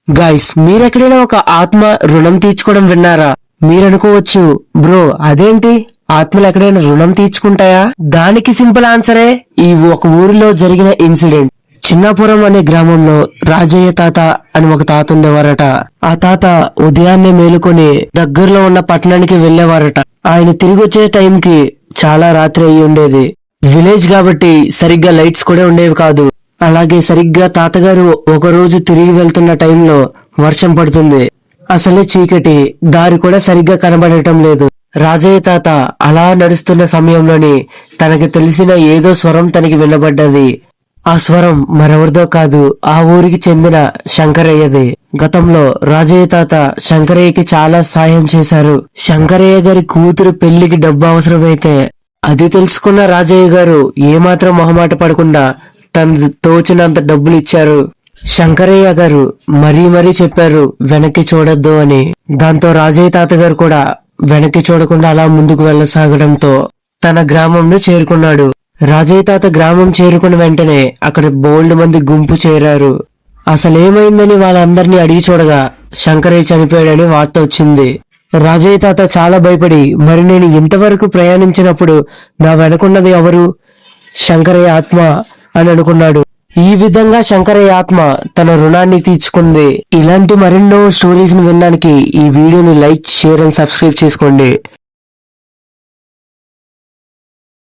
Guys, మీరెక్కడైనా ఒక ఆత్మ రుణం తీర్చుకోవడం విన్నారా? మీరనుకోవచ్చు, బ్రో అదేంటి, ఆత్మలు ఎక్కడైనా రుణం తీర్చుకుంటాయా? దానికి సింపుల్ ఆన్సరే ఈ ఒక ఊరిలో జరిగిన ఇన్సిడెంట్. చిన్నాపురం అనే గ్రామంలో రాజయ్య తాత అని ఒక తాత ఉండేవారట. ఆ తాత ఉదయాన్నే మేలుకొని దగ్గరలో ఉన్న పట్టణానికి వెళ్లేవారట. ఆయన తిరిగి వచ్చే టైంకి చాలా రాత్రి అయి ఉండేది. విలేజ్ కాబట్టి సరిగ్గా లైట్స్ కూడా ఉండేవి కాదు. అలాగే సరిగ్గా తాతగారు ఒక రోజు తిరిగి వెళ్తున్న టైంలో వర్షం పడుతుంది. అసలే చీకటి, దారి కూడా సరిగ్గా కనబడటం లేదు. రాజయ్య తాత అలా నడుస్తున్న సమయంలోని తనకి తెలిసిన ఏదో స్వరం తనకి వినబడ్డది. ఆ స్వరం మరెవరిదో కాదు, ఆ ఊరికి చెందిన శంకరయ్యది. గతంలో రాజయ్య తాత శంకరయ్యకి చాలా సాయం చేశారు. శంకరయ్య గారి కూతురు పెళ్లికి డబ్బు అవసరమైతే అది తెలుసుకున్న రాజయ్య గారు ఏమాత్రం మొహమాట పడకుండా తన తోచినంత డబ్బులు ఇచ్చారు. శంకరయ్య గారు మరీ చెప్పారు వెనక్కి చూడొద్దు అని. దాంతో రాజయ్య తాత గారు కూడా వెనక్కి చూడకుండా అలా ముందుకు వెళ్ళసాగడంతో తన గ్రామంలో చేరుకున్నాడు. రాజయ్య తాత గ్రామం చేరుకున్న వెంటనే అక్కడ బోల్డ్ మంది గుంపు చేరారు. అసలేమైందని వాళ్ళందరినీ అడిగి చూడగా శంకరయ్య చనిపోయాడని వార్త వచ్చింది. రాజయ్య తాత చాలా భయపడి, మరి నేను ఇంతవరకు ప్రయాణించినప్పుడు నా వెనకున్నది ఎవరు? శంకరయ్య ఆత్మ అని అనుకున్నాడు. ఈ విధంగా శంకరయ్య ఆత్మ తన రుణాన్ని తీర్చుకుంది. ఇలాంటి మరెన్నో స్టోరీస్ ని వినడానికి ఈ వీడియోని లైక్, షేర్ అండ్ సబ్స్క్రైబ్ చేసుకోండి.